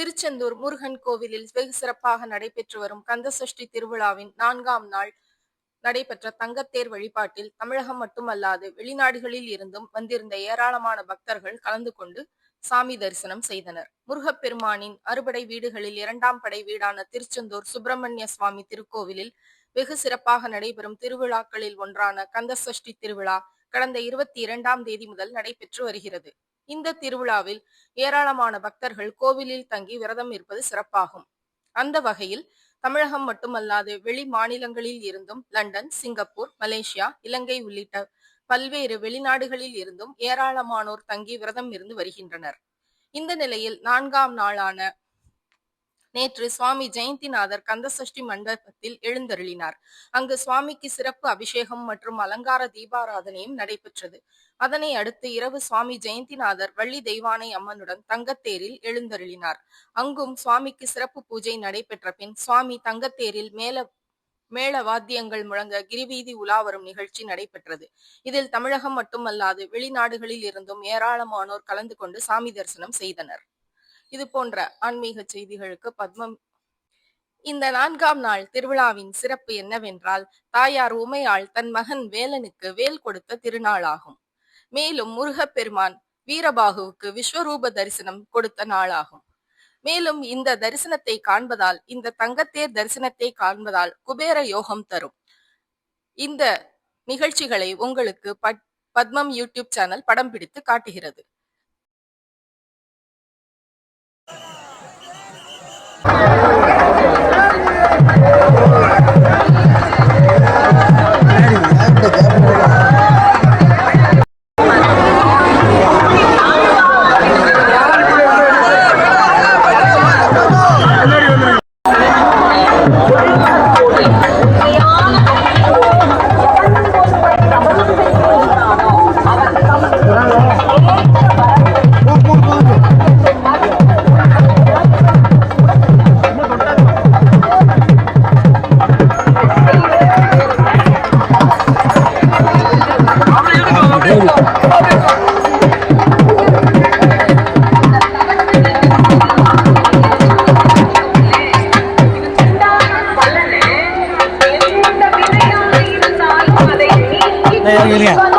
திருச்செந்தூர் முருகன் கோவிலில் வெகு சிறப்பாக நடைபெற்று வரும் கந்தசஷ்டி திருவிழாவின் 4ஆம் நாள் நடைபெற்ற தங்கத்தேர் வழிபாட்டில் தமிழகம் மட்டுமல்லாது வெளிநாடுகளில் இருந்தும் வந்திருந்த ஏராளமான பக்தர்கள் கலந்து கொண்டு சாமி தரிசனம் செய்தனர். முருகப்பெருமானின் அறுபடை வீடுகளில் 2ஆம் படை வீடான திருச்செந்தூர் சுப்பிரமணிய சுவாமி திருக்கோவிலில் வெகு சிறப்பாக நடைபெறும் திருவிழாக்களில் ஒன்றான கந்தசஷ்டி திருவிழா கடந்த 22ஆம் தேதி முதல் நடைபெற்று வருகிறது. இந்த திருவிழாவில் ஏராளமான பக்தர்கள் கோவிலில் தங்கி விரதம் இருப்பது சிறப்பாகும். அந்த வகையில் தமிழகம் மட்டுமல்லாது வெளி மாநிலங்களில் இருந்தும் லண்டன், சிங்கப்பூர், மலேசியா, இலங்கை உள்ளிட்ட பல்வேறு வெளிநாடுகளில் இருந்தும் ஏராளமானோர் தங்கி விரதம் இருந்து வருகின்றனர். இந்த நிலையில் 4ஆம் நாளான நேற்று சுவாமி ஜெயந்திநாதர் கந்தசஷ்டி மண்டபத்தில் எழுந்தருளினார். அங்கு சுவாமிக்கு சிறப்பு அபிஷேகம் மற்றும் அலங்கார தீபாராதனையும் நடைபெற்றது. அதனை அடுத்து இரவு சுவாமி ஜெயந்திநாதர் வள்ளி தெய்வானை அம்மனுடன் தங்கத்தேரில் எழுந்தருளினார். அங்கும் சுவாமிக்கு சிறப்பு பூஜை நடைபெற்ற பின் சுவாமி தங்கத்தேரில் மேள வாத்தியங்கள் முழங்க கிரிவீதி உலா வரும் நிகழ்ச்சி நடைபெற்றது. இதில் தமிழகம் மட்டுமல்லாது வெளிநாடுகளில் இருந்தும் ஏராளமானோர் கலந்து கொண்டு சாமி தரிசனம் செய்தனர். இது போன்ற ஆன்மீக செய்திகளுக்கு பத்மம். இந்த 4ஆம் நாள் திருவிழாவின் சிறப்பு என்னவென்றால், தாயார் உமையாள் தன் மகன் வேலனுக்கு வேல் கொடுத்த திருநாளாகும். மேலும் முருகப்பெருமான் வீரபாகுவுக்கு விஸ்வரூப தரிசனம் கொடுத்த நாளாகும். மேலும் இந்த தரிசனத்தை காண்பதால், இந்த தங்கத்தேர் தரிசனத்தை காண்பதால் குபேர யோகம் தரும். இந்த நிகழ்ச்சிகளை உங்களுக்கு பத்மம் யூடியூப் சேனல் படம் பிடித்து காட்டுகிறது. Yeah.